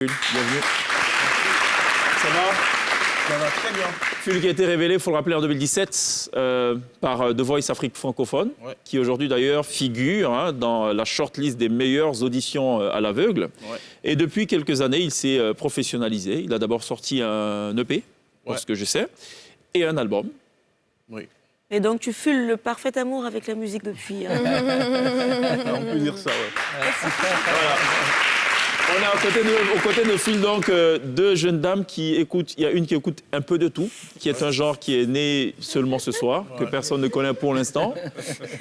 Bienvenue. Ça va? Ça va très bien. Ful qui a été révélé, il faut le rappeler, en 2017 par The Voice Afrique francophone, qui aujourd'hui d'ailleurs figure dans la shortlist des meilleures auditions à l'aveugle. Ouais. Et depuis quelques années, il s'est professionnalisé. Il a d'abord sorti un EP, pour ce que je sais, et un album. Oui. Et donc tu fules le parfait amour avec la musique depuis. On peut dire ça, Voilà. On a aux côtés de Ful donc deux jeunes dames qui écoutent. Il y a une qui écoute un peu de tout, qui est un genre qui est né seulement ce soir, que personne ne connaît pour l'instant.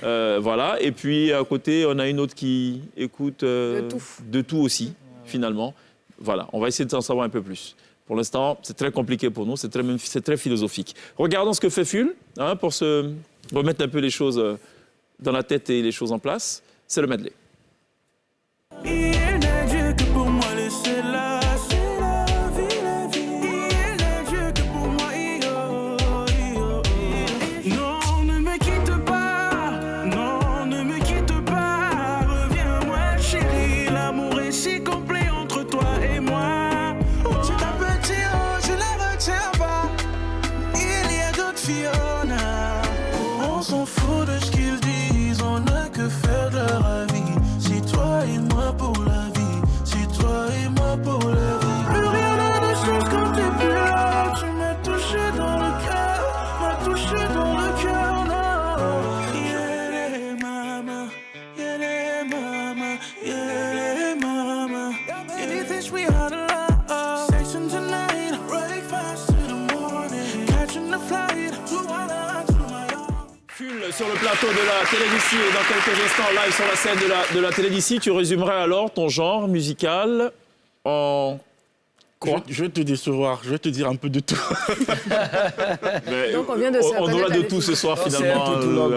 Voilà. Et puis à côté, on a une autre qui écoute de tout aussi, finalement. Voilà. On va essayer de s'en savoir un peu plus. Pour l'instant, c'est très compliqué pour nous, c'est très philosophique. Regardons ce que fait Ful, pour se remettre un peu les choses dans la tête et les choses en place. C'est le medley. On s'en fout de ce qu'ils disent, on n'a que faire de leur avis. Si toi et moi pour la vie, si toi et moi pour la vie. Plus rien n'a de sens quand t'es plus là. Tu m'as touché dans le cœur, m'as touché dans le cœur, non. Yeah, mama, yeah, mama, yeah, mama. Anything sweetheart alive. Section tonight, running fast to the morning. Catching the flight, Ful sur le plateau de la Téléd'ici et dans quelques instants live sur la scène de la Téléd'ici, tu résumerais alors ton genre musical en quoi? Je vais te décevoir, je vais te dire un peu de tout. Donc on vient de on aura de tout ce soir finalement. C'est un tout-tout-log.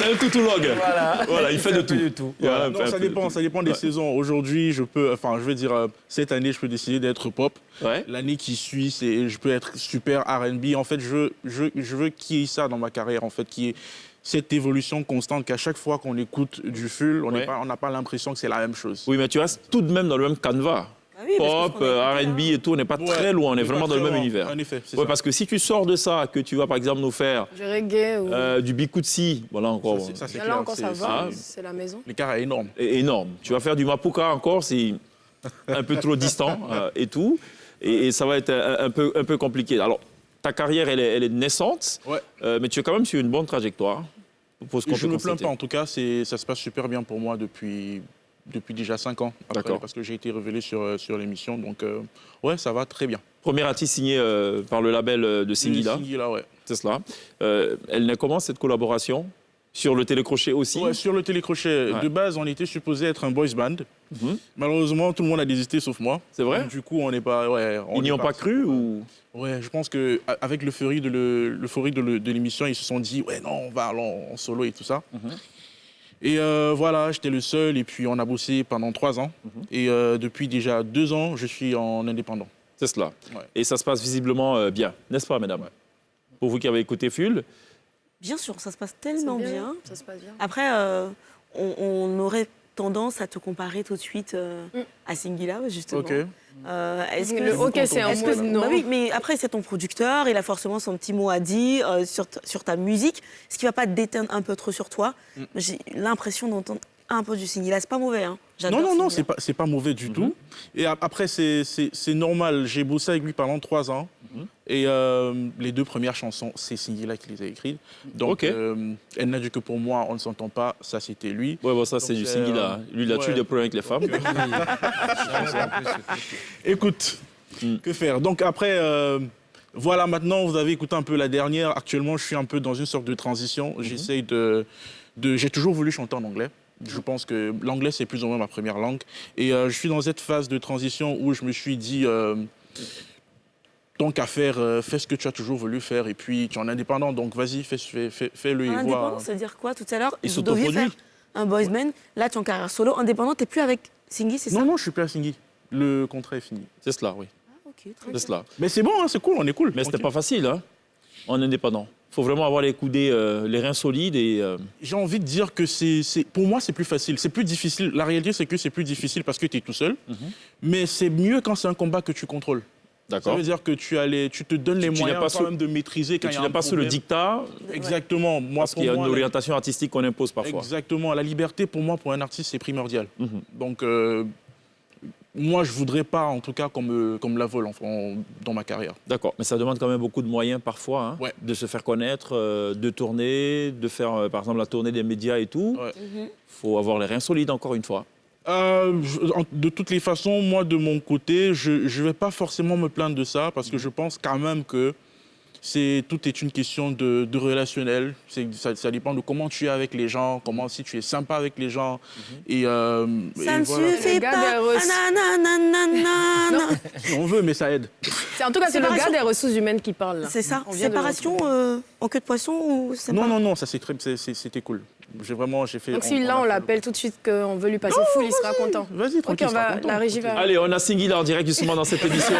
C'est un toutoulogue. Voilà, il fait de tout. Voilà, Non, ça dépend des saisons. Aujourd'hui, je veux dire, cette année, je peux décider d'être pop. Ouais. L'année qui suit, je peux être super R&B. En fait, je veux qu'il y ait ça dans ma carrière, en fait, qu'il y ait cette évolution constante qu'à chaque fois qu'on écoute du Ful, on n'a pas l'impression que c'est la même chose. Oui, mais tu restes tout de même dans le même canevas. Ah oui, pop, R&B et tout, on n'est pas très loin, on est vraiment dans le même univers. En effet, c'est ça. Parce que si tu sors de ça, que tu vas par exemple nous faire du reggae ou du bikutsi, voilà encore. Ça, c'est là clair, encore ça va, c'est la maison. L'écart est énorme. Énorme. Tu vas faire du mapuka encore, c'est un peu trop distant et tout, et ça va être un peu compliqué. Alors, ta carrière, elle est naissante, mais tu es quand même sur une bonne trajectoire. Je ne me plains pas, en tout cas, ça se passe super bien pour moi depuis déjà 5 ans, parce que j'ai été révélé sur l'émission, donc ça va très bien. Premier artiste signé par le label de Singila. Singila, ouais. C'est cela. Elle naît comment cette collaboration? Sur le télécrochet aussi? Ouais, sur le télécrochet. De base, on était supposé être un boys band. Malheureusement, tout le monde a désisté sauf moi. C'est vrai? Du coup, on n'est pas... Ils n'y ont pas cru ou... Ouais, je pense qu'avec l'euphorie de l'émission, ils se sont dit, ouais, non, on va aller en solo et tout ça. Et voilà, j'étais le seul et puis on a bossé pendant 3 ans. Et depuis déjà 2 ans, je suis en indépendant. C'est cela. Ouais. Et ça se passe visiblement bien, n'est-ce pas, mesdames? Pour vous qui avez écouté Ful. Bien sûr, ça se passe tellement bien. Ça se passe bien. Après, on aurait tendance à te comparer tout de suite à Singila, justement. Ok. Est-ce que OK, c'est un mot, non. Oui, mais après, c'est ton producteur, il a forcément son petit mot à dire sur ta musique. Ce qui ne va pas te déteindre un peu trop sur toi. J'ai l'impression d'entendre un peu du Singila. C'est pas mauvais, hein. Non, c'est pas mauvais du tout. Et après, c'est normal. J'ai bossé avec lui pendant 3 ans. Et les 2 premières chansons, c'est Singila qui les a écrites. Donc, Elle n'a dû que pour moi, on ne s'entend pas, ça c'était lui. Ouais, bon, ça c'est du Singila. Lui, il a tué des problèmes avec les femmes. Écoute, que faire? Donc après, voilà, maintenant vous avez écouté un peu la dernière. Actuellement, je suis un peu dans une sorte de transition. J'essaye j'ai toujours voulu chanter en anglais. Je pense que l'anglais, c'est plus ou moins ma première langue. Et je suis dans cette phase de transition où je me suis dit... tant qu'à faire, fais ce que tu as toujours voulu faire et puis tu es en indépendant, donc vas-y, fais-le et vois. Indépendant, ça veut dire quoi? Tout à l'heure, il vous deviez faire un boys band. Là, tu es en carrière solo. Indépendant, tu n'es plus avec Singhi, c'est ça? Non, je suis plus à Singhi. Le contrat est fini. C'est cela, oui. Ok, très C'est bien. cela. Mais c'est bon, hein, c'est cool, on est cool. Mais c'était pas facile, hein, en indépendant. faut vraiment avoir les coudées, les reins solides et... J'ai envie de dire que pour moi, c'est plus facile. C'est plus difficile. La réalité, c'est que c'est plus difficile parce que tu es tout seul. Mais c'est mieux quand c'est un combat que tu contrôles. D'accord. Ça veut dire que tu te donnes les moyens quand même de maîtriser quand il y a un problème. Tu n'es pas sous le dictat. Exactement. Moi, parce qu'il y a une orientation artistique qu'on impose parfois. Exactement. La liberté, pour moi, pour un artiste, c'est primordial. Donc... moi, je ne voudrais pas, en tout cas, qu'on me la vole dans ma carrière. D'accord, mais ça demande quand même beaucoup de moyens parfois, de se faire connaître, de tourner, de faire, par exemple, la tournée des médias et tout. Il faut avoir les reins solides, encore une fois. De toutes les façons, moi, de mon côté, je ne vais pas forcément me plaindre de ça, parce que je pense quand même que tout est une question de relationnel. Ça dépend de comment tu es avec les gens, si tu es sympa avec les gens. Ça ne suffit pas. Si on veut, mais ça aide. En tout cas, c'est le gars des ressources humaines qui parle. C'est ça. Séparation en queue de poisson ou Non, ça c'était cool. J'ai fait. Donc si là on l'appelle tout de suite qu'on veut lui passer full, il sera content. Vas-y, tranquille. Ok, la régie va. Allez, on a Singhi là en direct justement dans cette édition.